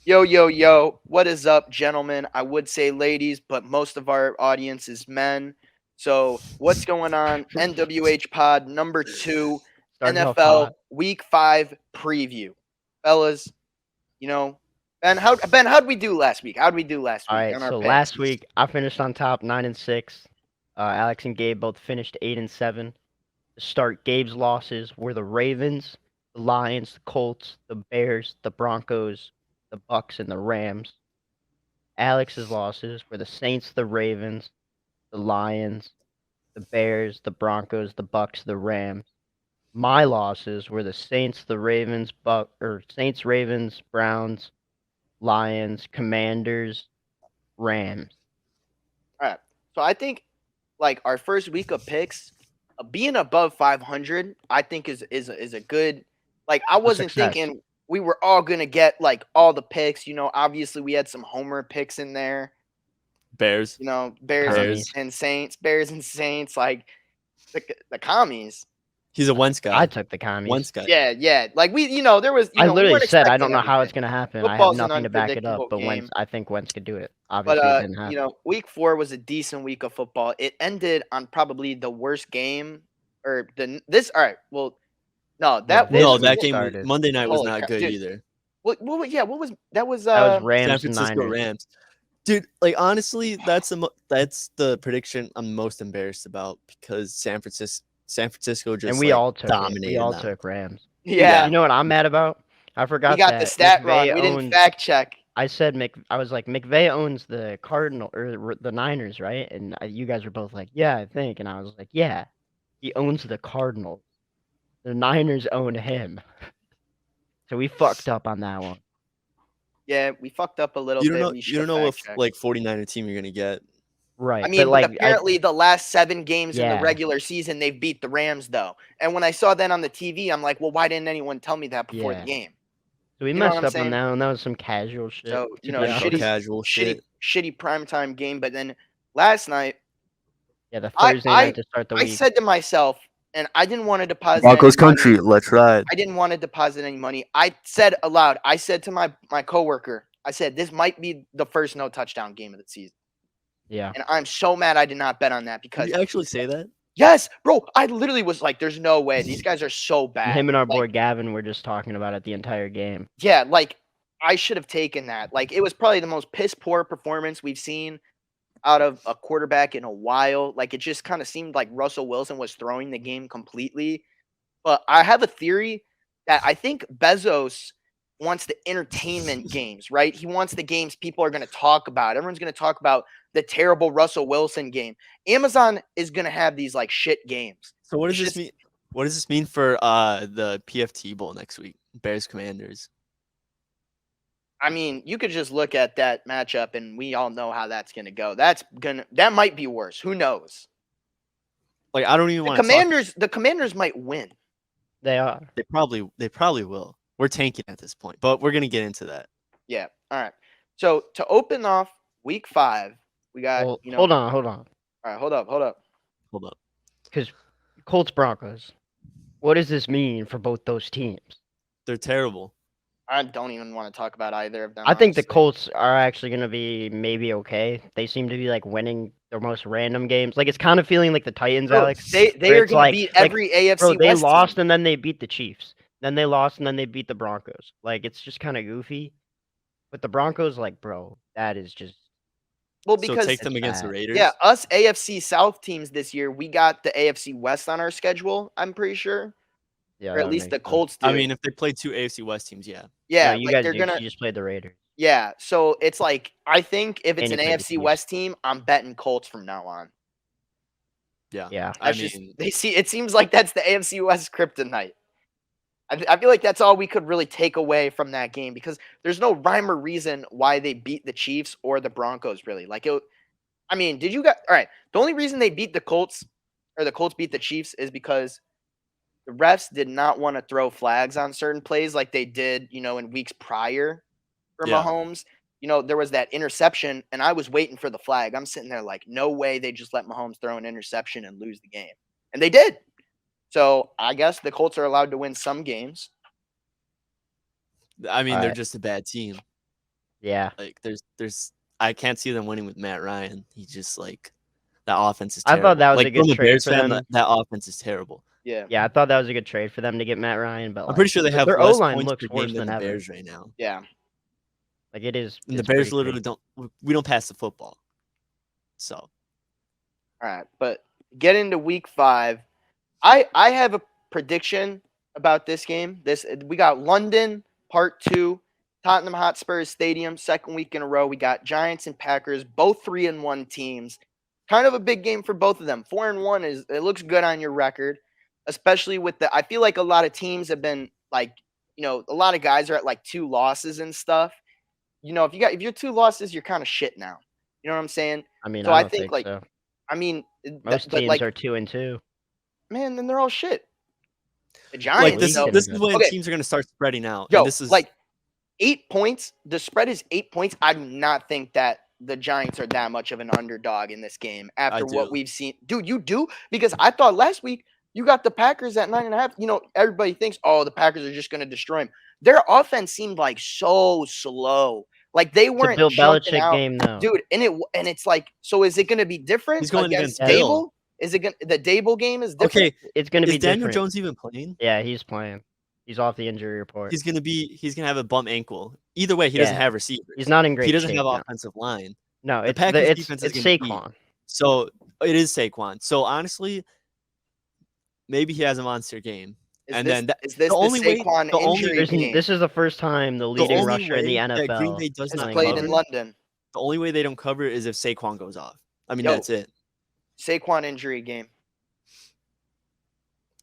Yo, yo, yo. What is up, gentlemen? I would say ladies, but most of our audience is men. So, what's going on? NWH Pod number 2, Starting off NFL hot. Week 5 preview. Fellas, you know, how'd we do last week? How'd we do last All week right, on our so picks? last week I finished on top 9-6. Alex and Gabe both finished 8-7. To start, Gabe's losses were the Ravens, the Lions, the Colts, the Bears, the Broncos, the Bucks, and the Rams. Alex's losses were the Saints, the Ravens, the Lions, the Bears, the Broncos, the Bucks, the Rams. My losses were the Saints, the Ravens, Saints, Ravens, Browns, Lions, Commanders, Rams. All right. So, I think like our first week of picks, being above 500, I think is a good. Like I A wasn't success. thinking we were all gonna get like all the picks. Obviously we had some homer picks in there. Bears. The Bears and, commies. Bears. and Saints, Bears and Saints, like the commies. He's a Wentz I guy. took the commies. Wentz guy. Yeah. Like there was, I we literally weren't said I expecting don't know how it's everything. gonna happen. I have Football's an nothing to back it up, unpredictable but game. I think Wentz could do it. But Obviously, it didn't happen. week 4 was a decent week of football. It ended on probably the worst game, or the this. All right, well, no, that This No, was week that game started. Monday night was holy not crap, good dude. either. Yeah, what was that? Was That was San Rams and Francisco Niners. Rams. Dude, like honestly, that's the prediction I'm most embarrassed about because San Francisco just And we like all took it. We dominated all them. took Rams. yeah. You know what I'm mad about? I We forgot got the that stat wrong. McVay We didn't owns. fact check. I said I was like McVay owns the Cardinal or the Niners, right? And you guys were both like, yeah, I think. And I was like, yeah, he owns the Cardinals. The Niners own him. So we fucked up on that one. Yeah, we fucked up a little You don't bit. know We should you don't have know what fact checked. like 49er team you're gonna get. Right. I mean, but like apparently the last 7 games in the Yeah. regular season, they've beat the Rams, though. And when I saw that on the TV, I'm like, well, why didn't anyone tell me that before the Yeah. game? So we You know what messed I'm up on saying? that one. That was some casual shit. So, to be NFL honest. casual shit. shitty primetime game. But then last night, Yeah, the I Thursday I night to start the I week. said to myself, and I didn't want to deposit any Broncos money. country, let's ride. I didn't want to deposit any money. I said aloud, I said to my coworker, I said, this might be the first no touchdown game of the season. Yeah. And I'm so mad I did not bet on that Did because you actually say that? yes, bro, I literally was like, there's no way. These guys are so bad. Him and our boy Like, Gavin were just talking about it the entire game. yeah, like I should have taken that. Like it was probably the most piss poor performance we've seen out of a quarterback in a while. Like it just kind of seemed like Russell Wilson was throwing the game completely. But I have a theory that I think Bezos wants the entertainment games, right? He wants the games people are going to talk about. Everyone's going to talk about the terrible Russell Wilson game. Amazon is going to have these like shit games. So what does It's this mean? What does this mean for the PFT Bowl next week? Bears Commanders. I mean, you could just look at that matchup and we all know how that's going to go. That might be worse. Who knows? Like I don't even The want to the Commanders might win. They are. They probably will. We're tanking at this point, but we're gonna get into that. Yeah. All right. So to open off week 5, we got, Well, hold on. All right, hold up. Hold up. Because Colts Broncos. What does this mean for both those teams? They're terrible. I don't even want to talk about either of them. I think the honestly. Colts are actually going to be maybe okay. They seem to be like winning their most random games. Like it's kind of feeling like the Titans, Bro, Alex. they where are it's going like- to beat like, every AFC Bro, they West lost team. and then they beat the Chiefs. Then they lost and then they beat the Broncos. Like it's just kind of goofy. But the Broncos, like, bro, that is just Well, So because take them against the bad. Raiders. yeah, us AFC South teams this year, we got the AFC West on our schedule. I'm pretty sure, yeah. or at that least makes the sense. Colts do. I mean, if they play 2 AFC West teams, yeah. yeah, no, you like guys they're do. gonna. You just played the Raiders. Yeah, so it's like I think if it's And an you played the AFC Chiefs. West team, I'm betting Colts from now on. Yeah. Yeah. I That's just mean, it seems like that's the AFC West kryptonite. I feel like that's all we could really take away from that game because there's no rhyme or reason why they beat the Chiefs or the Broncos really. Like I mean, did you guys all right? The only reason they beat the Colts or the Colts beat the Chiefs is because the refs did not want to throw flags on certain plays like they did, in weeks prior for Yeah. Mahomes. There was that interception, and I was waiting for the flag. I'm sitting there like, no way they just let Mahomes throw an interception and lose the game. And they did. So I guess the Colts are allowed to win some games. I mean, they're Alright. just a bad team. Yeah. Like there's I can't see them winning with Matt Ryan. He just like that offense is I terrible. thought that was like a good from a trade Bears for fan, them. that offense is terrible. Yeah. Yeah, I thought that was a good trade for them to get Matt Ryan, but I'm pretty sure they have their less O-line points looks per game worse than than the ever. Bears right now. Yeah. Like it is. And the It's Bears pretty literally crazy. we don't pass the football. So All right, but get into week 5. I have a prediction about this game. We got London part 2, Tottenham Hotspur Stadium, second week in a row. We got Giants and Packers, both 3-1 teams. Kind of a big game for both of them. 4-1 it looks good on your record, especially with I feel like a lot of teams have been like, a lot of guys are at like 2 losses and stuff. If you're 2 losses, you're kind of shit now. You know what I'm saying? I mean, So I I don't think think so. Most but teams like, are 2-2. man, then they're all shit. The like Giants, this though, is when okay. teams are gonna start spreading out. Yo, And this is like 8 points. The spread is 8 points. I do not think that the Giants are that much of an underdog in this game after what do. we've seen. Dude, you do? Because I thought last week you got the Packers at 9.5. Everybody thinks, oh, the Packers are just going to destroy them. Their offense seemed like so slow. Like they It's a weren't Bill jumping Belichick out, game, though. dude. And it's like, so is it going to be different He's going against against Dable? Bill. Is it the Dable game is different? Okay. It's going to be Is Daniel different. Jones even playing? Yeah, he's playing. He's off the injury report. He's gonna have a bum ankle. Either way, he doesn't Yeah. have receivers. He's not in He great doesn't shape. have No, offensive line. no The it's Packers it's defense is it's gonna eat. Saquon. So it is Saquon. So honestly, maybe he has a monster game. Is And this, then is this the only way- Saquon the only- injury game? This is the first time the leading only rusher in the way that Green NFL Bay does has not played cover. in London. The only way they don't cover is if Saquon goes off. I mean, Yo. that's it. Saquon injury game.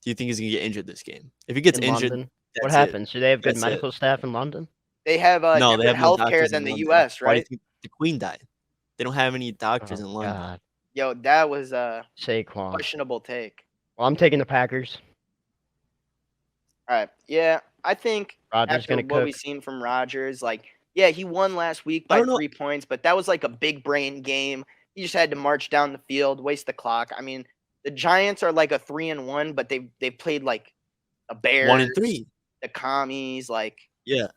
Do you think he's gonna get injured this game? If he gets in injured, London. that's What it. happens? Do they have good That's it. medical staff in London? They have No, they different have no health care doctors than in the London. U.S., Why do you right? think the Queen died? They don't have any doctors in Oh, London. God. Yo, that was a Saquon. questionable take. Well, I'm taking the Packers. All right. Yeah, I think Rodgers after gonna what cook. we've seen from Rodgers, like, yeah, he won last week I by don't know. 3 points, but that was like a big brain game. He just had to march down the field, waste the clock. I mean, the Giants are like a 3-1, but they've played like the Bears, 1-3. the Commies, like Yeah.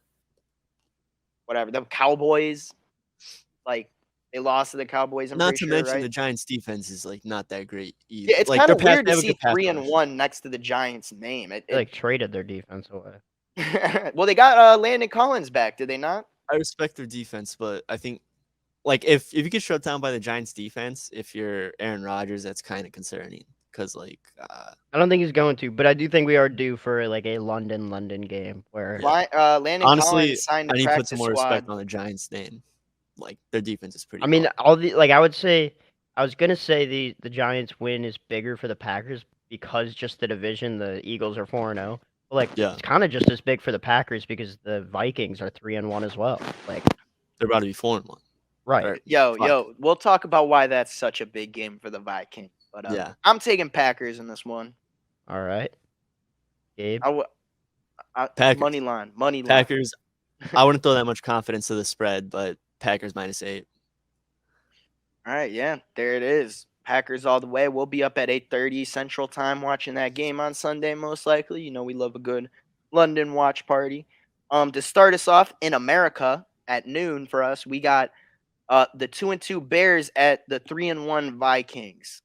whatever, the Cowboys. Like they lost to the Cowboys. I'm Not pretty to sure, mention right? the Giants' defense is like not that great either. Yeah, it's like kind of their pass- weird they to have a see good pass rush. 3-1 next to the Giants' name. They like traded their defense away. Well, they got Landon Collins back, did they not? I respect their defense, but I think like if you get shut down by the Giants' defense, if you're Aaron Rodgers, that's kind of concerning because like I don't think he's going to, but I do think we are due for like a London game where Landon honestly, Collins signed I to need to put practice some more squad. respect on the Giants' name. Like their defense is pretty. I mean, good. all the I would say I was gonna say the Giants win is bigger for the Packers because just the division, the Eagles are 4-0. But like Yeah. it's kind of just as big for the Packers because the Vikings are 3-1 as well. Like they're about to be 4-1. right. Or- Yo, we'll talk about why that's such a big game for the Vikings. But Yeah. I'm taking Packers in this one. All right. Gabe. Packers. Money line. Packers. I wouldn't throw that much confidence to the spread, but Packers -8. All right, yeah, there it is. Packers all the way. We'll be up at 8:30 Central Time watching that game on Sunday, most likely. You know, we love a good London watch party. To start us off in America at noon for us, we got the 2-2 Bears at the 3-1 Vikings.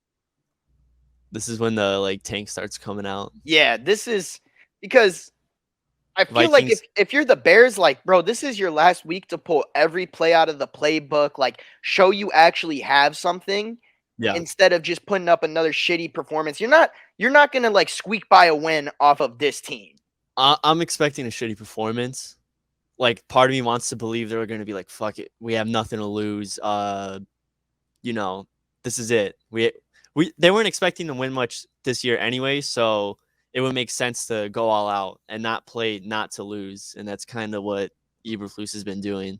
This is when the like tank starts coming out. Yeah, this is because I feel like Vikings- if you're the Bears, like, bro, this is your last week to pull every play out of the playbook, like show you actually have something. Yeah. Instead of just putting up another shitty performance. You're not gonna like squeak by a win off of this team. I'm expecting a shitty performance. Like part of me wants to believe they're going to be like, fuck it, we have nothing to lose. You know, this is it. They weren't expecting to win much this year anyway, so it would make sense to go all out and not play not to lose, and that's kind of what Eberflus has been doing.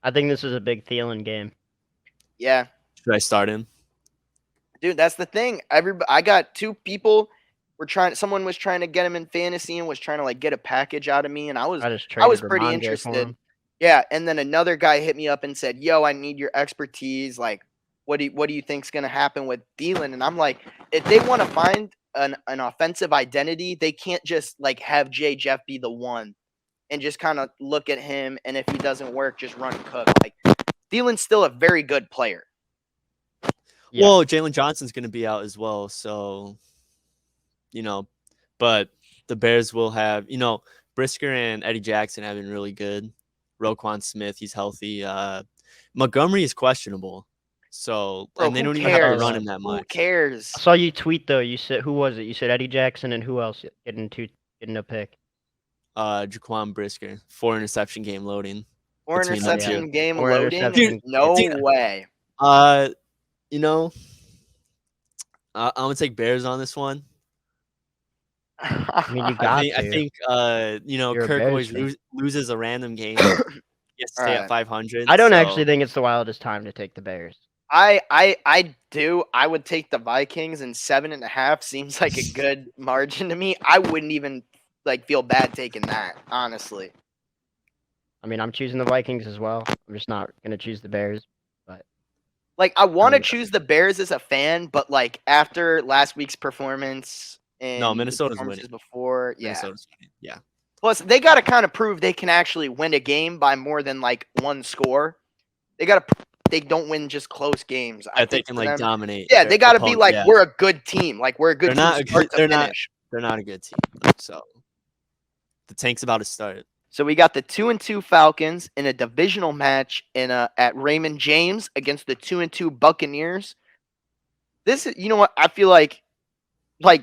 I think this is a big Thielen game. Yeah, Should I start him? dude, that's the thing. I got 2 people someone was trying to get him in fantasy and was trying to like get a package out of me, and I was pretty Ramondre interested. for him. Yeah, and then another guy hit me up and said, "Yo, I need your expertise. Like, what do you think's gonna happen with Thielen?" And I'm like, if they want to find an offensive identity, they can't just like have Jeff be the one and just kind of look at him, and if he doesn't work, just run and cook. Like Thielen's still a very good player. Yeah. Well, Jalen Johnson's going to be out as well, so but the Bears will have Brisker and Eddie Jackson have been really good. Roquan Smith, he's healthy. Montgomery is questionable, so Bro, and they who don't even have to cares? run him that Who much. cares? I saw you tweet though. You said who was it? You said Eddie Jackson and who else getting a pick? Jaquan Brisker, 4 interception game loading. 4 between the interception two. game 4 loading? interception. No Dude. way. I'm gonna take Bears on this one. I mean, you I got think, to. I think You're a Kirk Bears always fan. loses a random game. He has to stay Alright. at 500. I don't so- actually think it's the wildest time to take the Bears. I do. I would take the Vikings, and 7.5 seems like a good margin to me. I wouldn't even feel bad taking that, honestly. I mean, I'm choosing the Vikings as well. I'm just not gonna choose the Bears. I want to mean- choose the Bears as a fan, but after last week's performance and No, the Minnesota's performances winning. before, yeah. Minnesota's winning. Yeah. Plus, they got to kind of prove they can actually win a game by more than one score. They got to. They don't win just close games. I That they think can for them, dominate. yeah, their they got to be opponent. Yeah. we're a good team. We're a good They're team. not a start good- to they're not- finish. They're not a good team. So the tank's about to start. So we got the 2-2 Falcons in a divisional match at Raymond James against the 2-2 Buccaneers. This is, you know what? I feel like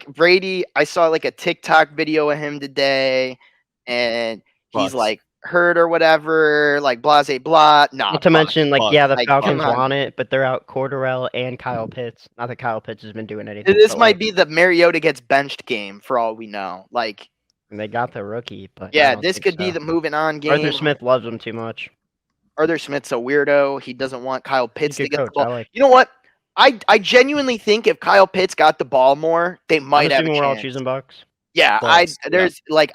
Brady. I saw a TikTok video of him today, and he's Bucks. hurt or whatever, blase blah. Nah, Not to Bucks. mention, Bucks. yeah, the Like, Falcons come on. want it, but they're out Cordarrelle and Kyle Pitts. Not that Kyle Pitts has been doing anything. This but, might be the Mariota gets benched game for all we know. And they got the rookie, but I Yeah, don't this think could be so. the moving on game. Arthur Smith loves him too much. Arthur Smith's a weirdo. He doesn't want Kyle Pitts He's to a good get the coach. ball. I like. You know what? I genuinely think if Kyle Pitts got the ball more, they I'm might have a assuming we're all chance. choosing Bucks. Yeah, Bucks,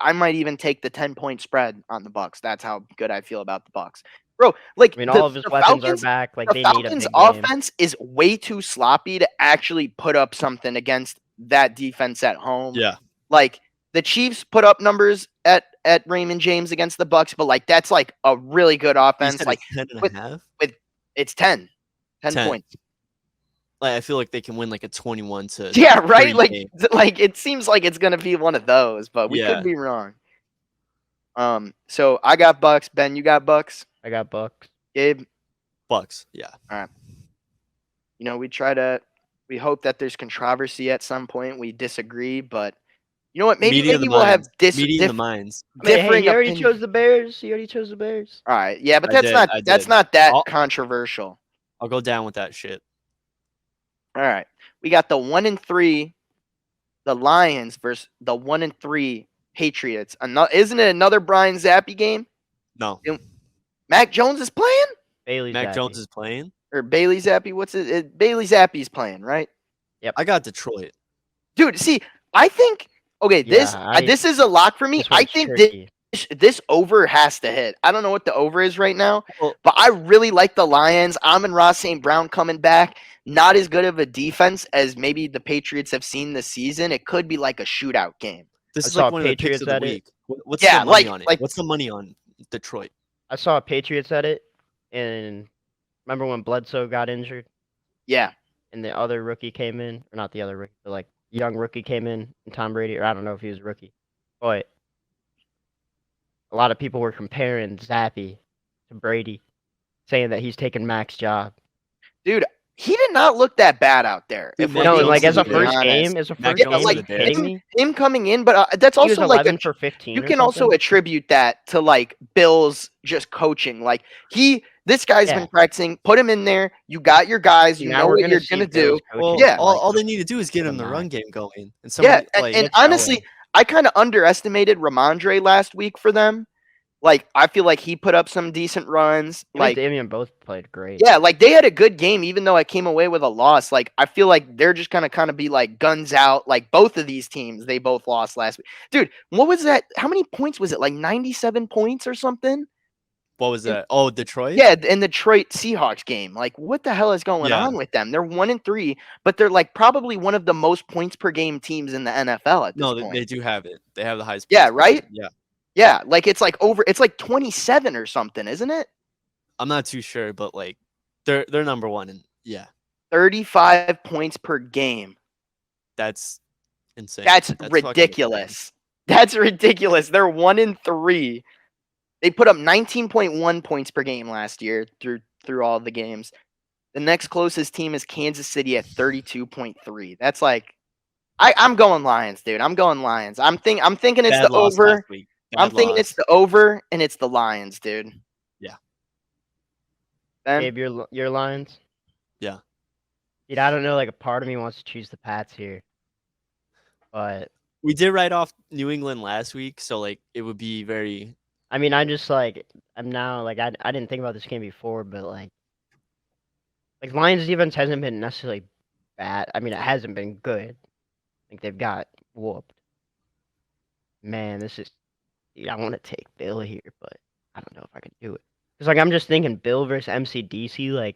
I might even take the 10-point spread on the Bucks. That's how good I feel about the Bucks. Bro, I mean, all of his weapons Falcons, are back. Like the they need a Falcons big game. offense is way too sloppy to actually put up something against that defense at home. Yeah. The Chiefs put up numbers at Raymond James against the Bucks, but that's a really good You offense. said it's 10.5? It's 10 10. points. I feel like they can win a 21 to Yeah, right. 3 game. It seems like it's gonna be one of those, but we Yeah. could be wrong. So I got Bucks. Ben, you got Bucks. I got Bucks. Gabe, Bucks. Yeah. we hope that there's controversy at some point. We disagree, but you know what? Maybe Meeting of the we'll have minds. Meeting the minds. differing He already opinions. chose the Bears. He already chose the Bears. All right, yeah, but I that's did. not that I'll- controversial. I'll go down with that shit. All right, we got the 1-3, the Lions versus the 1-3 Patriots. Isn't it another Brian Zappi game? No. Mac Jones is playing, Bailey's Mac happy. Jones is playing. or Bailey Zappi? What's it? Bailey Zappi's playing, right? I got Detroit. Dude, see, I think Yeah, this is a lock for me. This I one's think tricky. this over has to hit. I don't know what the over is right now, Well- but I really like the Lions. Amon-Ra St. Brown coming back. Not as good of a defense as maybe the Patriots have seen this season. It could be like a shootout game. This I is saw one of the picks Patriots of the at it. week. What's Yeah, the money like- on it? like- What's the money on Detroit? I saw Patriots at it, and remember when Bledsoe got injured Yeah. and the other rookie came in, or not the other rookie, but young rookie came in, and Tom Brady, or I don't know if he was a rookie, but a lot of people were comparing Zappy to Brady, saying that he's taking Mac's job. Dude, he did not look that bad out there. Dude, If Mac we're No, Jones being like as a is completely first honest. game, as a Mac first Jones game, is are the you Bears. kidding me? Him coming in, but that's He was also 11 for 15. you or can also something. attribute that to Bill's just coaching. This guy's Yeah. been practicing. Put him in there. You got your guys. You Now know we're what gonna you're see gonna Bill's do. coaching. Yeah. All they need to do is get him the Come run on. game going. And Yeah, somebody and let's honestly, go. I kind of underestimated Ramondre last week for them. I feel like he put up some decent runs. Him and Damian both played great. Yeah, they had a good game, even though I came away with a loss. I feel like they're just gonna kind of be guns out. Both of these teams, they both lost last week. Dude, what was that? How many points was it? 97 points or something? What was that? Oh, Detroit? Yeah, in the Detroit Seahawks game. What the hell is going Yeah. on with them? They're 1-3, but they're probably one of the most points per game teams in the NFL at this No, point. they do have it. They have the highest. Yeah, points per right? game. Yeah. Yeah, like it's like over. It's like 27 or something, isn't it? I'm not too sure, but like they're number one, and yeah, 35 points per game. that's insane. That's That's fucking insane. ridiculous. That's ridiculous. They're 1-3. They put up 19.1 points per game last year through all the games. The next closest team is Kansas City at 32.3. That's like I'm going Lions, dude. I'm going Lions. I'm thinking it's Bad the loss last over. week. I'm Bad thinking it's loss. the over and it's the Lions, dude. Yeah. Ben? Gabe, your Lions. Yeah. Dude, I don't know. Like a part of me wants to choose the Pats here, but We did write off New England last week, so like it would be very. I mean, I just like I'm now like I didn't think about this game before, but like Lions defense hasn't been necessarily bad. I mean, it hasn't been good. Like they've got whooped. Man, this is. Dude, I want to take Bill here, but I don't know if I can do it. Cause like I'm just thinking Bill versus MCDC. Like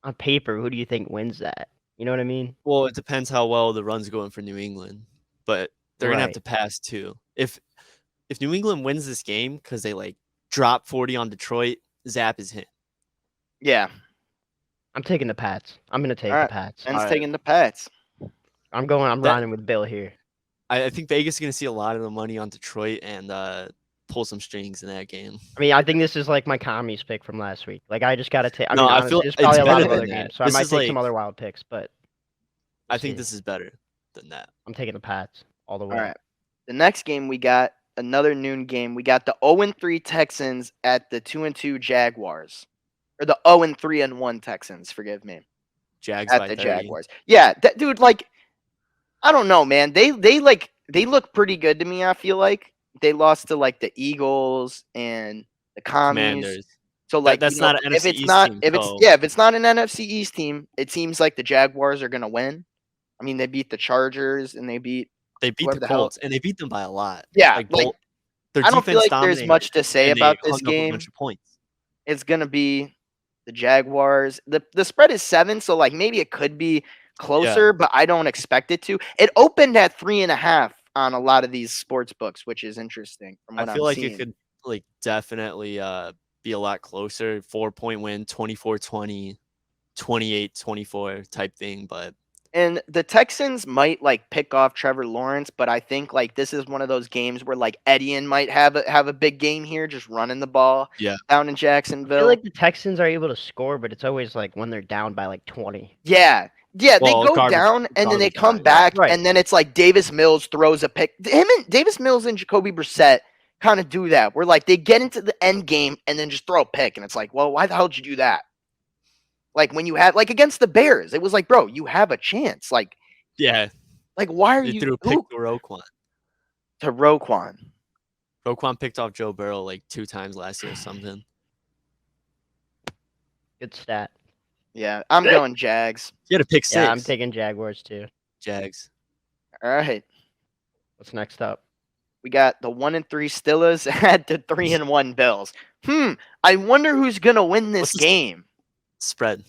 on paper, who do you think wins that? You know what I mean? Well, it depends how well the run's going for New England, but they're gonna have Right. to pass too. If New England wins this game because they like drop 40 on Detroit, Zap is hit. Yeah. I'm taking the Pats. I'm gonna take All the right. Pats. Ben's Alright. taking the Pats. I'm That- riding with Bill here. I think Vegas is gonna see a lot of the money on Detroit and pull some strings in that game. I mean, I think this is like my commies pick from last week. Like I just gotta take. I No, mean, I honestly, feel there's it's probably a lot better of than other that. games, so This I might is take some like- other wild picks. But I we'll think see. this is better than that. I'm taking the Pats all the way. All right. The next game we got another noon game. We got the 0-3 Texans at the 2-2 Jaguars, or the 0-3-1 Texans. Forgive me. Jags At by the 30. Jaguars. Yeah, that dude. Like, I don't know, man. They look pretty good to me. I feel like they lost to like the Eagles and the Commies. Commanders. So like That's not an if NFC it's East not team, if it's so- yeah if it's not an NFC East team, it seems like the Jaguars are gonna win. I mean, they beat the Chargers and they beat They beat whoever the the hell- Colts and they beat them by a lot. Yeah, like, like, both, their I don't feel defense like there's dominated, much to say and they about this hung up a game. bunch of points. It's gonna be the Jaguars. The spread is 7, so like maybe it could be closer, but I don't expect it to. It opened at 3.5 on a lot of these sports books, which is interesting from what I feel I'm like seeing. it could like definitely be a lot closer. 4-point win, 24-20, 28-24 type thing. But And the Texans might like pick off Trevor Lawrence, but I think like this is one of those games where like Etienne might have a big game here, just running the ball down in I Jacksonville. feel like the Texans are able to score, but it's always like when they're down by like 20. Yeah, Well, they go garbage- down and then they garbage come time. back, Right. and then it's like Davis Mills throws a pick. Davis Mills and Jacoby Brissett kind of do that. Where like they get into the end game and then just throw a pick, and it's like, well, why the hell did you do that? Like when you had like against the Bears, it was like, bro, you have a chance. Like why are they you threw a pick to Roquan. to Roquan? Roquan picked off Joe Burrow like 2 times last year or something. Good stat. Yeah, I'm going Jags. He had a pick 6. Yeah, I'm taking Jaguars too. Jags. All right, What's next up? we got the 1-3 Steelers at the 3-1 Bills. I wonder who's gonna win this What's the game. Spread.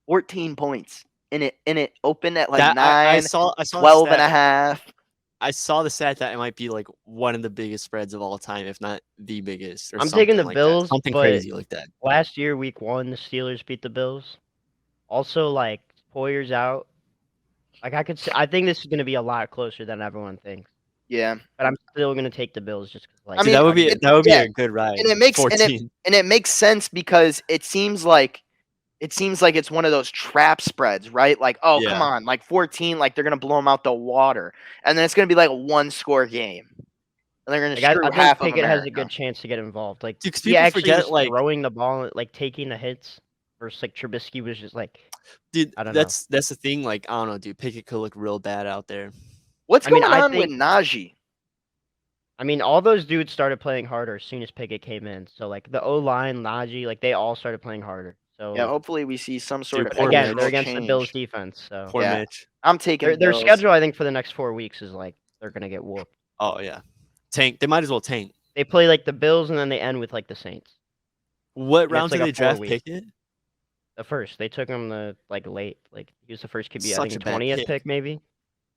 14 points. And it opened at like That 9, I saw 12 the and a stat. half. I saw the stat that it might be like one of the biggest spreads of all time, if not the biggest. Or I'm taking something the like Bills, that. Something but crazy like that. Last year, week 1, the Steelers beat the Bills. Also, like Poyer's out. Like I think this is gonna be a lot closer than everyone thinks. Yeah. But I'm still gonna take the Bills just because. Like, I mean, that would be yeah, a good ride. And it makes 14. and it makes sense because it seems like it's one of those trap spreads, right? Like, oh, Yeah. come on, like 14, like they're gonna blow them out the water, and then it's gonna be like a 1-score game, and they're gonna Like, screw I think half of Pickett has a America. good chance to get involved. Like, Dude, 'cause he people actually forget, was like- throwing the ball, like taking the hits. Versus like Trubisky was just like, Dude, I don't know. that's the thing. Like, I don't know, dude. Pickett could look real bad out there. What's I mean, going I on think- with Najee? I mean, all those dudes started playing harder as soon as Pickett came in. So like the O line, Najee, like they all started playing harder. So Yeah, hopefully we see some sort Dude, of poor again, Mitch. they're fundamental against the Bills change. defense. So Poor Yeah. Mitch. I'm taking their Bills. schedule, I think, for the next 4 weeks is like they're gonna get whooped. Oh yeah, tank. They might as well tank. They play like the Bills and then they end with like the Saints. What it's round like did a they draft 4-week. Pickett? The first, they took him the like late. Like he was the first QB, I Such think a bad 20th pick maybe.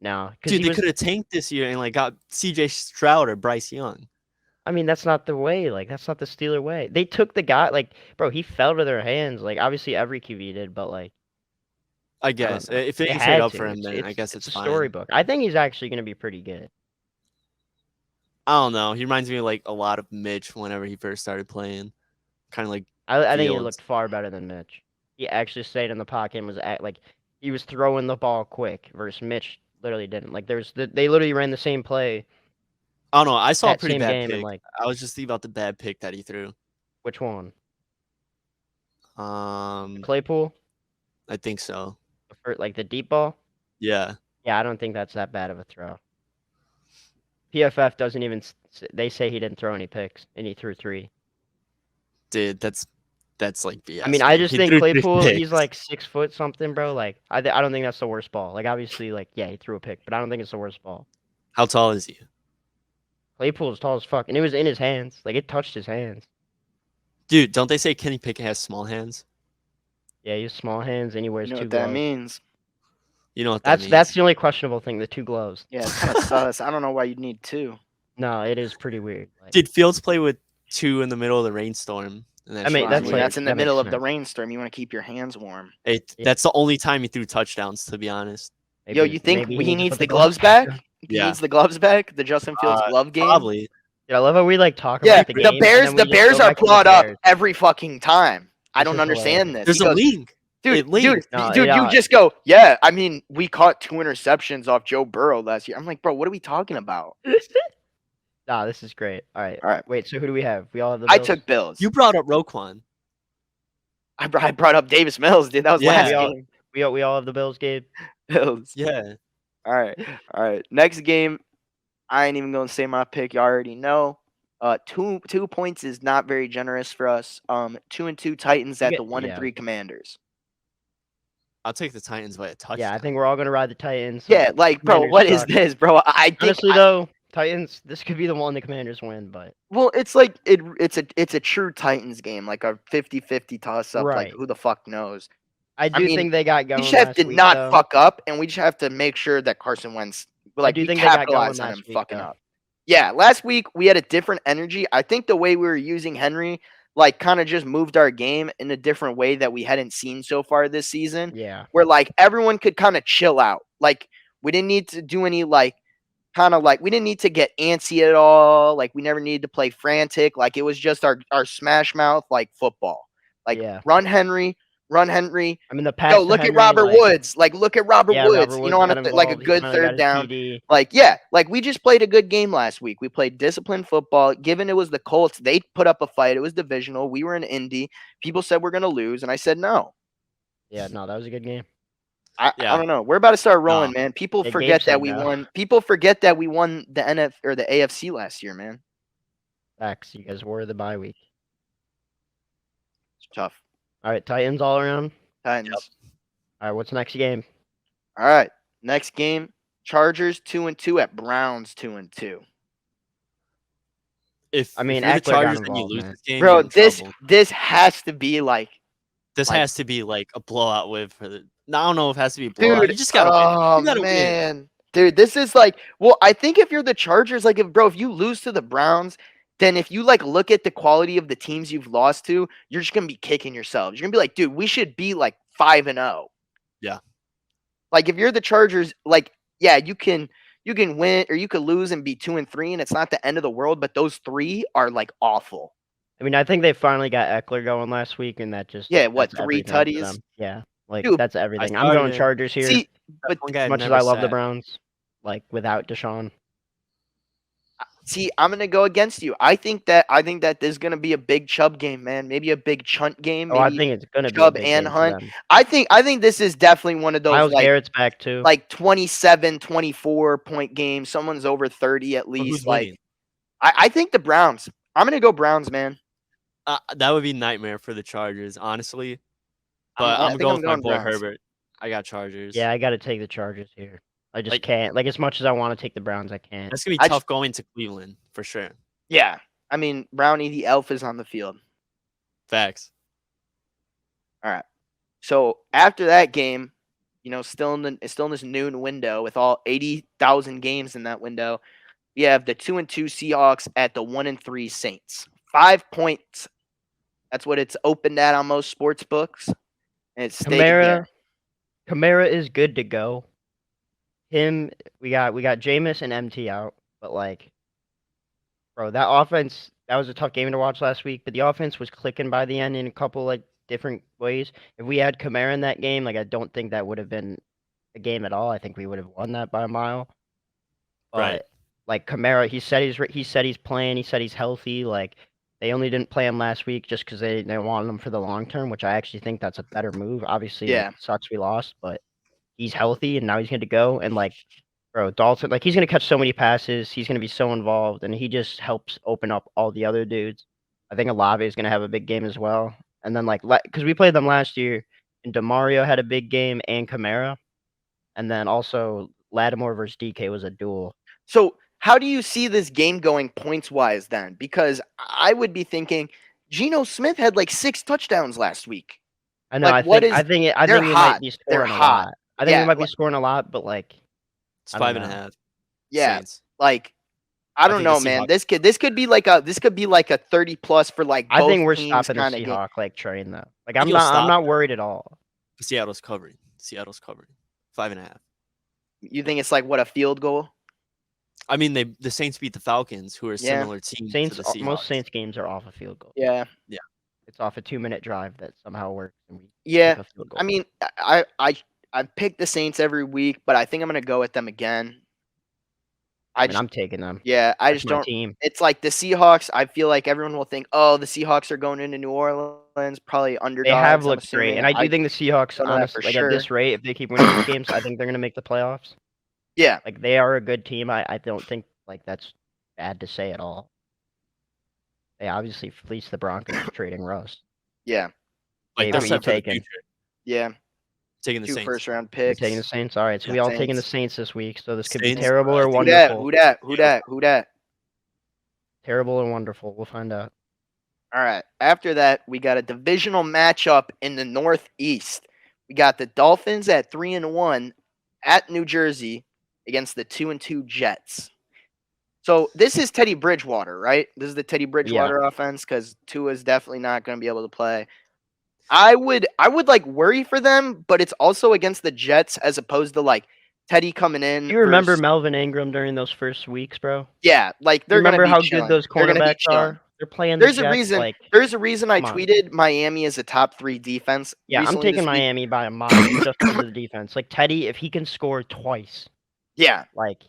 No, because Dude, he they was could have tanked this year and like got C.J. Stroud or Bryce Young. I mean, that's not the way. Like, that's not the Steeler way. They took the guy. Like, bro, he fell to their hands. Like, obviously every QB did, but like, I I guess don't know. if they They can trade had up to. for him, then I guess It's it's a fine. storybook. I think he's actually gonna be pretty good. I don't know. He reminds me of like a lot of Mitch whenever he first started playing. Kind of like I think he Fields. looked far better than Mitch. He actually stayed in the pocket and was like he was throwing the ball quick versus Mitch literally didn't. Like they literally ran the same play I don't know. I saw a that pretty same bad game and pick. like I was just thinking about the bad pick that he threw. which one? Um, Claypool? I think so. For like the deep ball? Yeah, Yeah, I don't think that's that bad of a throw. PFF doesn't even they say he didn't throw any picks and he threw 3. dude, that's like BS. I mean, I game. just He think threw 3 Claypool, he's picks. like 6 foot something, bro. Like I don't think that's the worst ball. Like obviously, like yeah, he threw a pick, but I don't think it's the worst ball. How tall is he? Claypool's tall as fuck, and it was in his hands. Like it touched his hands. Dude, don't they say Kenny Pickett has small hands? Yeah, he has small hands and he wears You know 2 what that gloves. means? You know what that That's means? the only questionable thing, the 2 gloves. Yeah, it's kind of sus. I don't know why you'd need 2. No, it is pretty weird. Like, Did Fields play with 2 in the middle of the rainstorm? And that I mean, shit was that's I mean, like weird. that's in the that makes middle of the sense. rainstorm. You want to keep your hands warm. Yeah. That's the only time he threw touchdowns, to be honest. Yo, you think maybe he needs to needs put the gloves back? on. He Yeah. needs the gloves back. The Justin Fields glove game. Probably. Dude, I love how we like talk Yeah, about the game. and then we the just Bears go are back to the brought up Bears. every fucking time. I This don't is understand hilarious. this. There's He a goes, link. It linked. No, dude, it, you just go, yeah. I mean, we caught 2 interceptions off Joe Burrow last year. I'm like, bro, what are we talking about? Nah, this is great. All right. All right, Wait, so who do we have? We all have the I Bills? took Bills. You brought up Roquan. I brought up Davis Mills, dude. That was Yeah. last we all game. we all have the Bills, Gabe. Bills. Yeah. All right. Next game, I ain't even gonna say my pick. You already know. 2 points is not very generous for us. 2-2 Titans at the 1-3 Commanders. I'll take the Titans by a touchdown. Yeah, I think we're all gonna ride the Titans. Yeah, like, bro, Commanders what is suck. this, bro? I think Honestly though, Titans, this could be the one the Commanders win, but well, it's like it's a true Titans game, like a 50-50 toss up. Like Right. who the fuck knows? I do mean, think they got We going just have last to week, not though. fuck up, and we just have to make sure that Carson Wentz, like, do we think they got capitalize going on him last week, fucking though. up. Yeah, last week we had a different energy. I think the way we were using Henry, like, kind of just moved our game in a different way that we hadn't seen so far this season. Yeah. Where like everyone could kind of chill out. Like we didn't need to do any like kind of like we didn't need to get antsy at all. Like we never needed to play frantic. Like it was just our smash mouth like football. Like Yeah. run Henry. I mean, the pass Yo, to look Henry, at Robert like, Woods. Like look at Robert yeah, Woods. Robert You Woods know, on got like a involved. He good finally got third his down. TD. Like yeah, like we just played a good game last week. We played disciplined football. Given it was the Colts, they put up a fight. It was divisional. We were in Indy. People said we're gonna lose, and I said no. Yeah, no, that was a good game. I Yeah. don't know. We're about to start rolling, No. man. People Yeah, forget Gabe that said we no. won. People forget that we won the NF or the AFC last year, man. Facts. You guys were the bye week. It's tough. All right, Titans all around. Titans. All right, what's next game? All right. Next game. Chargers 2-2 at Browns 2-2. If I mean, you're the Eckler got Chargers and you involved, lose man. this game, Bro, you're in trouble. this has to be like This like- has to be like a blowout win for the. No, I don't know if it has to be a blowout. dude. You just gotta win. Oh You gotta win. man. Dude, this is like well, I think if you're the Chargers, like if you lose to the Browns, then if you like look at the quality of the teams you've lost to, you're just gonna be kicking yourselves. You're gonna be like, dude, we should be like 5-0. Yeah. Like if you're the Chargers, like, yeah, you can win or you could lose and be 2-3, and it's not the end of the world, but those 3 are like awful. I mean, I think they finally got Eckler going last week, and that just Yeah, what, that's 3 everything for tutties? them. Yeah, like Dude, that's everything. I'm started going it. Chargers here. See, but One guy as much as never I love the sat. Browns, like without Deshaun. see, I'm gonna go against you. I think that this is gonna be a big Chubb game, man. Maybe a big Chunt game. Oh, I Maybe think it's gonna be a Chubb big and game for Hunt. them. I think this is definitely one of those Miles like Garrett's back too. 27, 24 point games. Someone's over 30 at But least. who's Like winning? I think the Browns. I'm gonna go Browns, man. That would be nightmare for the Chargers, honestly. I But I'm think going I'm with my going boy Browns. Herbert. I got Chargers. Yeah, I got to take the Chargers here. I just Like- can't. Like as much as I want to take the Browns, I can't. That's gonna be I tough going to Cleveland for sure. Yeah. I mean, Brownie the elf is on the field. Facts. So after that game, still in this noon window with all 80,000 games in that window, we have the 2-2 Seahawks at the 1-3 Saints. 5 points. That's what it's opened at on most sports books, and it's stayed there. Kamara is good to go. We got Jameis and MT out, but like, bro, that offense, that was a tough game to watch last week, but the offense was clicking by the end in a couple like different ways. If we had Kamara in that game, like I don't think that would have been a game at all. I think we would have won that by a mile. But Right. like Kamara, he said he's playing, he said he's healthy. Like they only didn't play him last week just because they wanted him for the long term, which I actually think that's a better move. Obviously, Yeah. like, sucks we lost, but he's healthy and now he's good to go. And like, bro, Dalton, like he's gonna catch so many passes, he's gonna be so involved, and he just helps open up all the other dudes. I think Olave is gonna have a big game as well. And then like, because we played them last year, and Demario had a big game and Kamara, and then also Lattimore versus DK was a duel. So how do you see this game going points-wise then? Because I would be thinking Geno Smith had like 6 touchdowns last week. I know. Like, I think they're we hot. might be They're scoring a hot. lot. I think Yeah, we might be scoring a lot, but like, It's I don't 5.5. know. Yeah, Saints. like I don't think know, the man. Seahawks- This could be like a 30 plus for like both I think we're teams stopping the kind of game. Seahawk like train though. Like think I'm you'll stop not them. worried at all. Seattle's covering. 5.5. You think it's like what, a field goal? I mean, the Saints beat the Falcons, who are a Yeah. similar team Saints, to the Seahawks. most Saints games are off a field goal. Yeah. It's off a 2-minute drive that somehow works. And we Yeah. kick a field goal. I mean, I've picked the Saints every week, but I think I'm gonna go with them again. I'm taking them. Yeah, I That's just my don't. team. It's like the Seahawks. I feel like everyone will think, oh, the Seahawks are going into New Orleans, probably underdogs. They have I'm looked great, assuming. and I do think the Seahawks, don't know that honestly, for like sure. at this rate, if they keep winning these games, I think they're gonna make the playoffs. Yeah, Like they are a good team. I don't think like that's bad to say at all. They obviously fleeced the Broncos for trading Russ. yeah, Like Gabe, that's who you set for the taking? future. yeah. Taking the 2 Saints. first-round You're picks. taking the Saints. All right, so Yeah, we all taking the Saints. Saints this week. So this could be Saints, terrible or I think- Who dat? wonderful. Who dat? Terrible or wonderful. We'll find out. All right. After that, we got a divisional matchup in the Northeast. We got the Dolphins at 3-1 at New Jersey against the 2-2 Jets. So this is Teddy Bridgewater, right? This is the Teddy Bridgewater offense because Tua is definitely not going to be able to play. I would like worry for them, but it's also against the Jets as opposed to like Teddy coming in. Do you remember versus- Melvin Ingram during those first weeks, bro? Yeah, like they're Remember gonna be how chilling. good those They're gonna be cornerbacks chilling. are? They're playing There's the a Jets, reason. like, There's a reason I come on. tweeted Miami as a top 3 defense. yeah, I'm recently this taking week. Miami by a mile just because of the defense. Like Teddy, if he can score twice, Yeah, like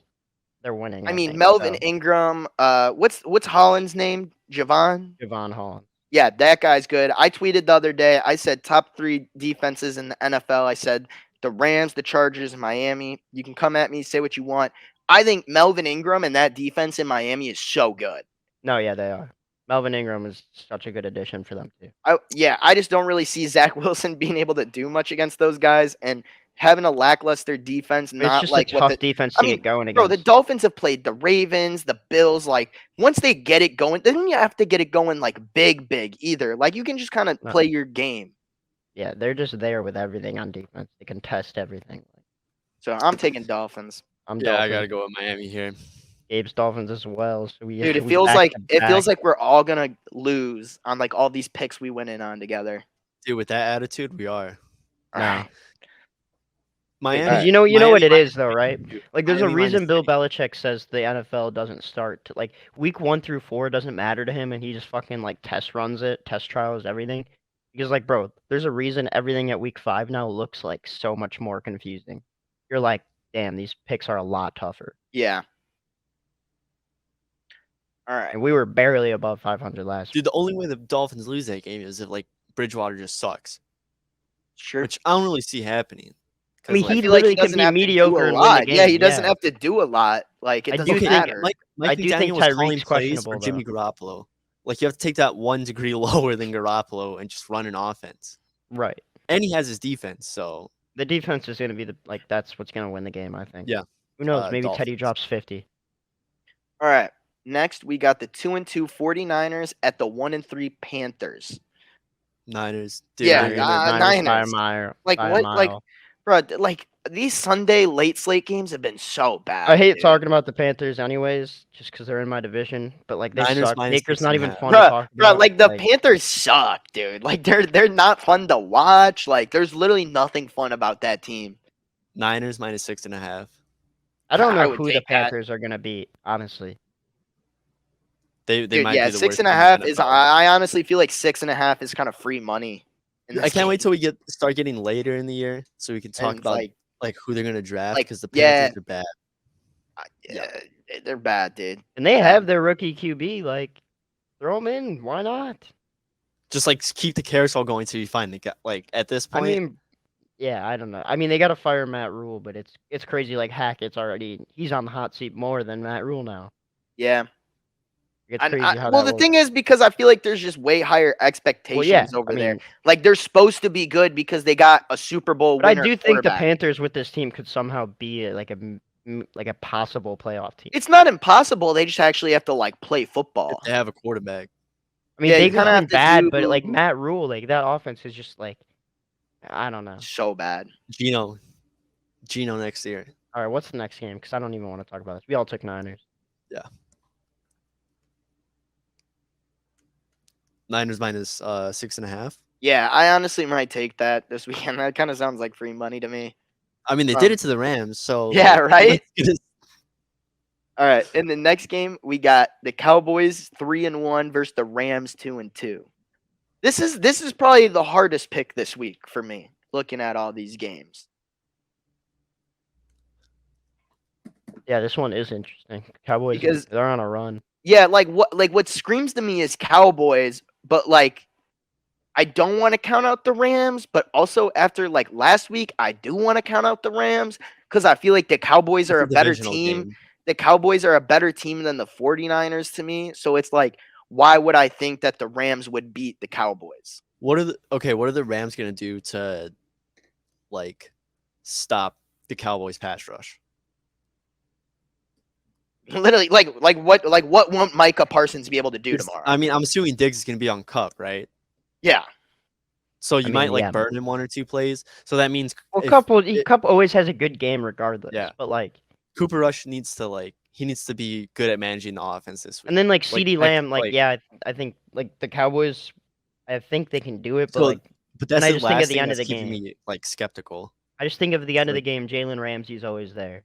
they're winning. I mean think, Melvin so. Ingram. What's Holland's name? Javon. Javon Holland. Yeah, that guy's good. I tweeted the other day. I said top 3 defenses in the NFL. I said the Rams, the Chargers, and Miami. You can come at me, say what you want. I think Melvin Ingram and that defense in Miami is so good. No, yeah, they are. Melvin Ingram is such a good addition for them too. I just don't really see Zach Wilson being able to do much against those guys and having a lackluster defense. It's Not just like a what tough the defense I to mean, get going bro. against. The Dolphins have played the Ravens, the Bills. Like once they get it going, then you have to get it going like big either. Like you can just kind of No. play your game. Yeah, they're just there with everything on defense. They can test everything. So I'm taking Dolphins. I'm Yeah, I Dolphins. gotta go with Miami here. Gabe's Dolphins as well. So we Dude, it we feels back like to back. we're all gonna lose on like all these picks we went in on together. Dude, with that attitude, we are. All No. right. Miami. Because you know what it is though, right? Dude, Like there's a Miami minus reason Bill 3. Belichick says the NFL doesn't start to, like week 1 through 4 doesn't matter to him, and he just fucking like test runs it, test trials everything. Because like, bro, there's a reason everything at week 5 now looks like so much more confusing. You're like, damn, these picks are a lot tougher. Yeah. All right. And we were barely above 500 last week. Dude, the only way the Dolphins lose that game is if like Bridgewater just sucks, Sure. which I don't really see happening. I mean, 'Cause, like, he feel like literally can doesn't be have to do mediocre a and win the lot. Yeah, he game, doesn't yeah. have to do a lot. Like it I do doesn't think- matter. Mike I do think McDaniel was calling Tyreek's plays questionable, for Jimmy though. Garoppolo. Like you have to take that 1 degree lower than Garoppolo and just run an offense. Right. And he has his defense, so The defense is going to be that's what's going to win the game, I think. Yeah. Who knows? Maybe Teddy Dolphins. drops 50. All right. Next, we got the 2-2 49ers at the 1-3 Panthers. Niners. Dude, Yeah, they're gonna- Niners by a Niners. mile. Like by a what? Like, mile. bro, like these Sunday late slate games have been so bad. I hate dude. talking about the Panthers anyways, just because they're in my division. But like they Niners suck. minus Baker's not even 6.5. fun to talk Bruh, about. like the Panthers suck, dude. Like they're not fun to watch. Like there's literally nothing fun about that team. Niners minus 6.5. I don't I know would who the take that. Panthers are gonna beat, honestly. They Dude, might yeah, be the six worst and a team in half the is. NFL. I honestly feel like 6.5 is kind of free money. in I this can't wait game. till we start getting later in the year so we can talk And, about like who they're gonna draft like, because the yeah. Panthers are bad. Yeah, they're bad, dude. And they Bad. have their rookie QB. Like, throw him in. Why not? Just like keep the carousel going till you find the guy. Like at this I point, mean, yeah, I don't know. I mean, they got to fire Matt Rule, but it's crazy. Like Hackett's he's on the hot seat more than Matt Rule now. Yeah. It's crazy how Well, that the thing works. is because I feel like there's just way higher expectations over there. mean, Like they're supposed to be good because they got a Super Bowl but I winner. do think the quarterback. Panthers with this team could somehow be like a possible playoff team. It's not impossible. They just actually have to like play football. if they have a quarterback. I mean, Yeah, you Baker's kinda been have to bad, but like do- Matt Rule, like that offense is just like, I don't know. So bad. Gino next year. All right, what's the next game? Because I don't even want to talk about this. We all took Niners. Niners minus 6.5. Yeah, I honestly might take that this weekend. That kind of sounds like free money to me. I mean, they did it to the Rams, so Yeah, like, right? let's get All right. In the next game, we got the Cowboys 3-1 versus the Rams 2-2. This is probably the hardest pick this week for me, looking at all these games. Yeah, this one is interesting. Cowboys, Because- they're on a run. Yeah, like what screams to me is Cowboys, but like I don't want to count out the Rams, but also after like last week, I do want to count out the Rams because I feel like the Cowboys are a better divisional team. game. The Cowboys are a better team than the 49ers to me. So it's like, why would I think that the Rams would beat the Cowboys? What are the Rams gonna do to like stop the Cowboys pass rush? Literally, like what won't Micah Parsons be able to do tomorrow? I mean, I'm assuming Diggs is gonna be on Cup, right? Yeah. So you mean, might like yeah. burn him 1 or 2 plays. So that means Well, if Cup always has a good game regardless. Yeah. But like, Cooper Rush needs to be good at managing the offense this week. and then like Like, CeeDee I- Lamb, like like- yeah, I think like the Cowboys, I think they can do it, but So- like But that's I the just think at last the thing end of that's the keeping game- me like skeptical. I just think of the end of the like- game, Jalen Ramsey's always there.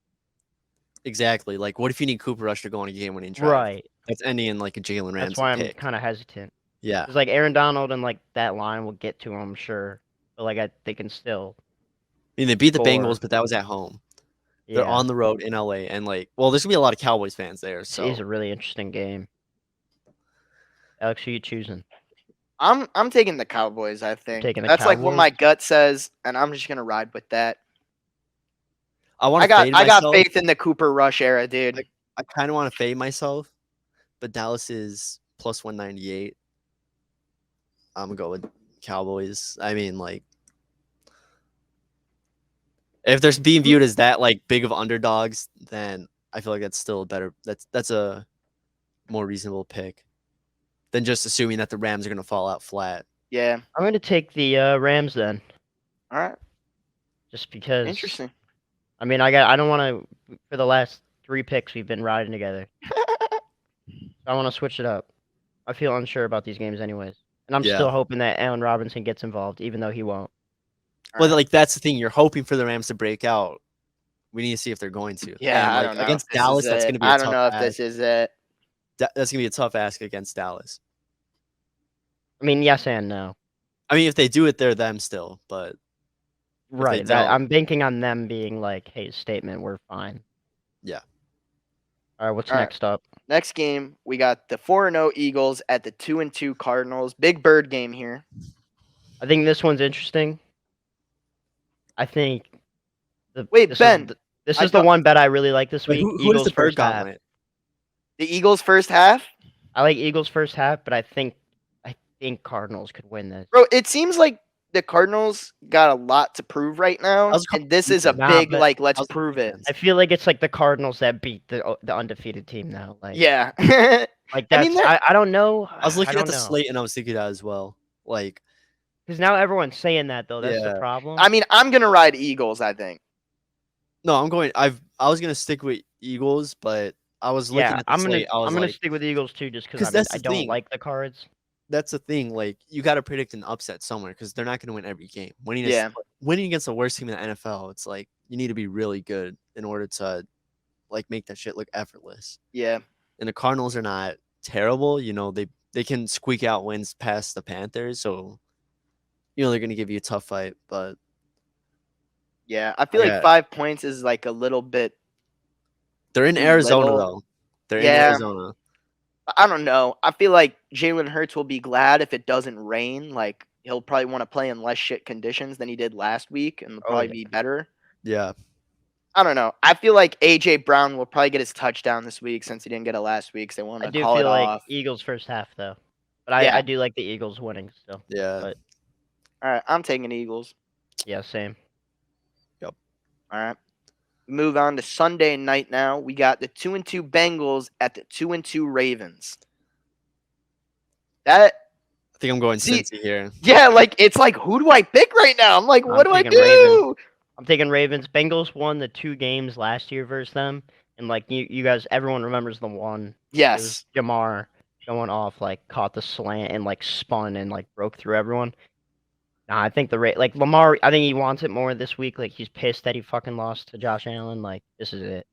Exactly. Like, what if you need Cooper Rush to go on a game-winning drive? Right. That's ending in like a Jalen Ramsey That's why I'm pick. kind of hesitant. Yeah. Because like Aaron Donald and like that line will get to him, sure, but like they can still. I mean, they beat the Or- Bengals, but that was at home. Yeah, They're on the road in LA, and like, well, there's gonna be a lot of Cowboys fans there. It So is a really interesting game. Alex, who you choosing? I'm taking the Cowboys, I think. taking the That's like what my Cowboys? gut says, and I'm just gonna ride with that. I want I to fade got myself. faith in the Cooper Rush era, dude. I kind of want to fade myself, but Dallas is plus 198. I'm gonna go with Cowboys. I mean, like, if they're being viewed as that like big of underdogs, then I feel like that's still a better. That's a more reasonable pick than just assuming that the Rams are gonna fall out flat. Yeah. I'm going to take the Rams then, All right. just because. Interesting. I mean, I don't want to. For the last 3 picks, we've been riding together. I want to switch it up. I feel unsure about these games, anyways, and I'm Yeah. still hoping that Allen Robinson gets involved, even though he won't. Well, like that's the thing. You're hoping for the Rams to break out. We need to see if they're going to. Yeah, And, I like, don't know. against if this Dallas, is that's it. gonna be. A I don't tough know if ask. this is it. That's gonna be a tough ask against Dallas. I mean, yes and no. I mean, if they do it, they're them still. But Right. don't- I'm banking on them being like, "Hey, statement, we're fine." Yeah. All right. What's All right. next up? Next game, we got the 4-0 Eagles at the 2-2 Cardinals. Big Bird game here. I think this one's interesting. I think. Wait, this Ben, Is this I is the thought- one bet I really like this Wait, week. who is Eagles the bird first half. gauntlet? The Eagles first half. I like Eagles first half, but I think Cardinals could win this. Bro, it seems like the Cardinals got a lot to prove right now, was and this is a Nah, big but- like let's How's the prove it. defense? I feel like it's like the Cardinals that beat the undefeated team now. Like Yeah. like I that's mean, I don't know. I was looking at don't the know. slate and I was thinking that as well. Like, Because now everyone's saying that though. That's Yeah. the problem. I mean, I'm gonna ride Eagles, I think. No, I'm going. I was gonna stick with Eagles, but I was looking Yeah, at the slate. I was I'm gonna like, stick with the Eagles too, just because because that's I the don't thing. like the Cards. That's the thing. Like, you got to predict an upset somewhere because they're not going to win every game. Yeah. Winning against the worst team in the NFL, it's like you need to be really good in order to like make that shit look effortless. Yeah. And the Cardinals are not terrible. You know, they can squeak out wins past the Panthers, so you know they're going to give you a tough fight. But Yeah. I feel like yeah, 5 points is like a little bit they're in too Arizona little. though. They're in Yeah. Arizona. I don't know. I feel like Jalen Hurts will be glad if it doesn't rain. Like he'll probably want to play in less shit conditions than he did last week, and it'll Oh, probably yeah. be better. Yeah. I don't know. I feel like AJ Brown will probably get his touchdown this week since he didn't get it last week. So they want I to do call it feel like off. Eagles first half though, but I Yeah. do like the Eagles winning still. Yeah. But All right. I'm taking Eagles. yeah, same. All right. Move on to Sunday night now. We got the 2-2 Bengals at the 2-2 Ravens. That I think I'm going See- Cincy here. yeah, like it's like who do I pick right now? I'm like, what do I taking Ravens. do? I'm taking Ravens. Bengals won the 2 games last year versus them, and like you guys, everyone remembers the one. It Yes. was Jamar going off, like caught the slant and like spun and like broke through everyone. Nah, I think like Lamar. I think he wants it more this week. Like he's pissed that he fucking lost to Josh Allen. Like this is it.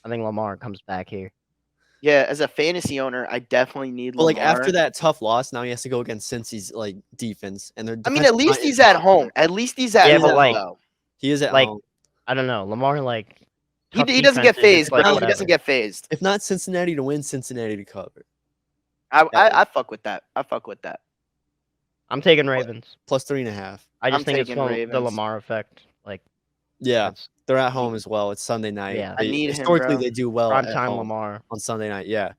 I think Lamar comes back here. Yeah, as a fantasy owner, I definitely need But Lamar. like after that tough loss, now he has to go against Cincy's like defense, and their I mean, at least he's at home. At least he's at Yeah, home, but, like, though. He is at like, home. I don't know. Lamar like He tough doesn't get defenses, it's phased, like, bro. He whatever. doesn't get phased. If not Cincinnati to win, Cincinnati to cover. I fuck with that. I fuck with that. I'm taking Ravens. Plus 3.5. I just I'm think it's taking the Ravens. Lamar effect. Like Yeah, that's they're at home as well. It's Sunday night. Yeah. I need him, historically bro. they do well prime at time home Lamar. on Sunday night. Yeah.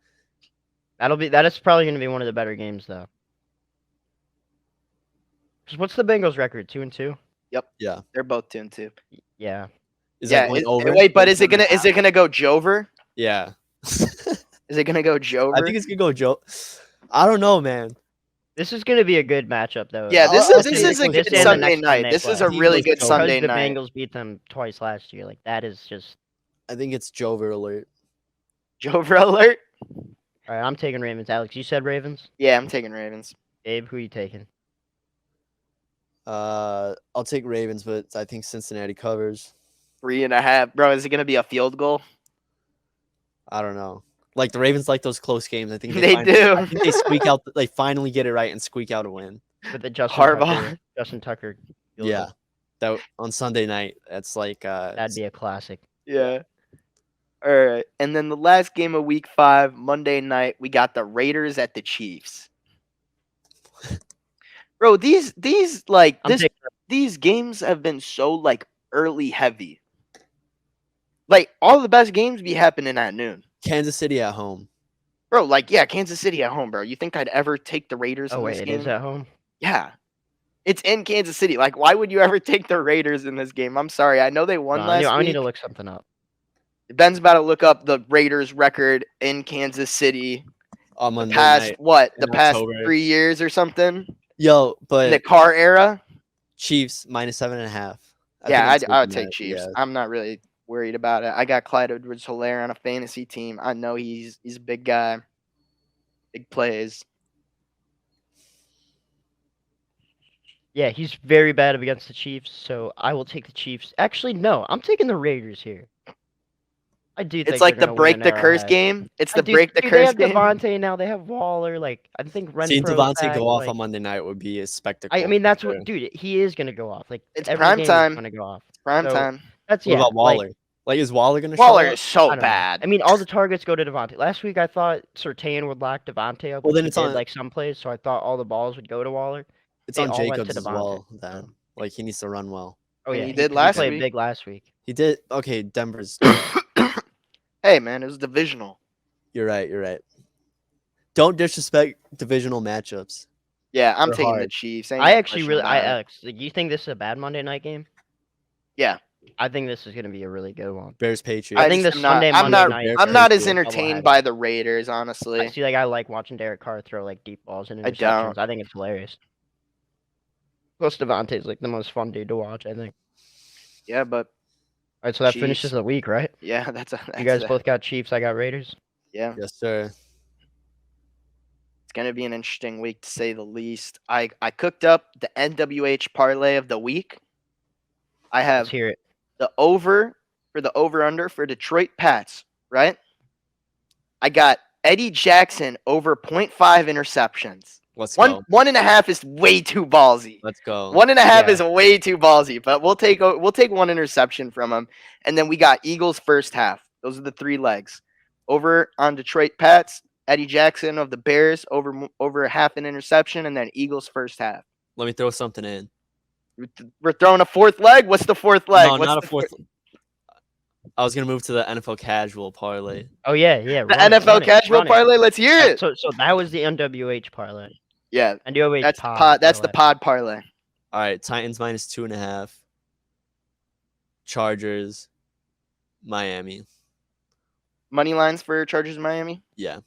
That is probably gonna be one of the better games though. 'Cause what's the Bengals record? 2-2? Yeah. They're both 2-2. Yeah. Is Yeah. that going over? Wait, but is it gonna go Jover? Yeah. Is it gonna go Jover? I think it's gonna go Joe. I don't know, man. This is gonna be a good matchup though. Yeah, this I'll is say a this good and the Sunday next night. one This they is a play. really He good goes Sunday the night. Bengals beat them twice last year. Like that is just I think it's Jover alert. Jover alert. all right. I'm taking Ravens. Alex, you said Ravens. Yeah, I'm taking Ravens. Abe, who are you taking? I'll take Ravens, but I think Cincinnati covers. 3.5, bro. Is it gonna be a field goal? I don't know. Like the Ravens like those close games. I think They finally- do. I think they squeak out. They finally get it right and squeak out a win. With the Justin Harbaugh. Tucker. field Yeah, goal. that on Sunday night. That's like That'd be a classic. Yeah. All right. And then the last game of week 5, Monday night, we got the Raiders at the Chiefs. Bro, these like I'm taking these games have been so like early heavy. Like all the best games be happening at noon. Kansas City at home. Bro, like yeah, Kansas City at home, bro. You think I'd ever take the Raiders Oh in wait, this it game? is at home. Yeah. It's in Kansas City. Like why would you ever take the Raiders in this game? I'm sorry. I know they won No, last I week. need to look something up. Ben's about to look up the Raiders record in Kansas City On Monday past night. what? in The past October. 3 years or something? Yo, In the but car era? Chiefs minus 7.5. Yeah, I I would take Chiefs. I'm not really worried about it. I got Clyde Edwards-Helaire on a fantasy team. I know he's a big guy. Big plays. Yeah, he's very bad against the Chiefs, so I will take the Chiefs. Actually, no, I'm taking the Raiders here. I do think It's like they're the gonna break win the at curse Arrowhead. game. It's I the do- break the dude, curse They have game. Devontae now. They have Waller. Like I think Seeing Renfro's Devontae back, go off like, on Monday night would be a spectacle. I mean, that's for sure. what, dude. He is gonna go off. Like It's every prime game time. He's gonna go off. Prime So, time. That's What yeah. about Waller? Like, is Waller gonna Waller show is up? so I don't know. bad. I mean, all the targets go to Devontae. Last week I thought Surtain would lock Devontae up. Well, which then he it's did, on- like some plays, so I thought all the balls would go to Waller. It's They on all went to Jacobs as Devontae. well. Then, like, he needs to run well. Oh And yeah, he did he last played week. big last week. He did. Okay, Denver's. Hey man, it was divisional. You're right. You're right. Don't disrespect divisional matchups. Yeah, I'm They're taking the hard. Chiefs. Ain't I no actually question really, about it. Alex, like, you think this is a bad Monday night game? Yeah. I think this is gonna be a really good one. Bears Patriots. I think just the am not- Sunday, I'm Monday not- night. I'm not Bears as Patriots. entertained doubleheader. by the Raiders, I honestly. see, like I like watching Derek Carr throw like deep balls and I don't. interceptions. I think it's hilarious. Plus Devontae's like the most fun dude to watch. I think. Yeah, but All right, so that Chiefs. finishes the week, right? Yeah, that's You guys that. both got Chiefs. I got Raiders. Yeah, Yes, sir. it's gonna be an interesting week to say the least. I cooked up the NWH parlay of the week. I Let's have hear it. the over under for Detroit Pats, right? I got Eddie Jackson over 0.5 interceptions. Let's go. 1.5 is way too ballsy. Let's go. 1.5 Yeah. is way too ballsy, but we'll take one interception from him, and then we got Eagles first half. Those are the 3 legs. Over on Detroit Pats, Eddie Jackson of the Bears over half an interception, and then Eagles first half. Let me throw something in. We're throwing a 4th leg. What's the 4th leg? No, What's not a the fourth. I was gonna move to the NFL casual parlay. Oh yeah. The Run it, NFL run it, casual run it. parlay. Let's hear Alright, it. so that was the NWH parlay. Yeah, NWH that's the pod. pod. That's the parlay. pod parlay. All right, Titans minus 2.5. Chargers, Miami. Money lines for Chargers Miami. Yeah.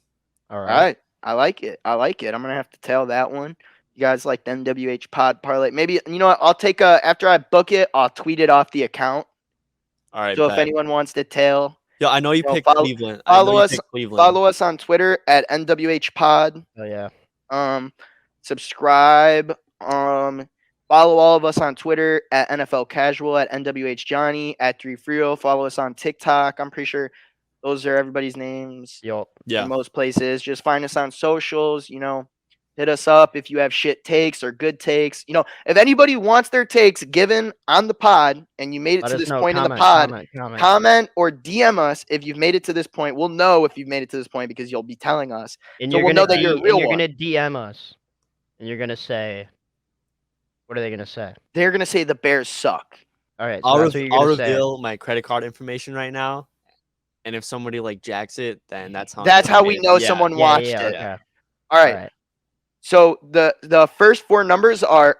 All All right. right. I like it. I'm gonna have to tail that one. You guys like the NWH pod parlay? Maybe you know what? I'll take after I book it, I'll tweet it off the account. All right. So if bet. anyone wants to tail, Yo, I know you know, picked follow- Cleveland. I know follow you us- picked Cleveland. follow us on Twitter at NWH Pod. Oh yeah. Subscribe. Follow all of us on Twitter at NFL Casual, at NWH Johnny, at 3Frio. Follow us on TikTok. I'm pretty sure those are everybody's names Yup. Yeah. in most places. Just find us on socials. Hit us up if you have shit takes or good takes. If anybody wants their takes given on the pod and you made it Let to us this know. point in the Comment, pod, comment. comment or DM us if you've made it to this point. We'll know if you've made it to this point because you'll be telling us. And So you're we'll gonna know that you're a real one. gonna DM us, and you're gonna say, what are they gonna say? They're gonna say the Bears suck. All right. So I'll that's what you're gonna say. reveal my credit card information right now, and if somebody like jacks it, then that's how. That's how we know Yeah. someone Yeah, watched yeah, it. okay. All right. So the first 4 numbers are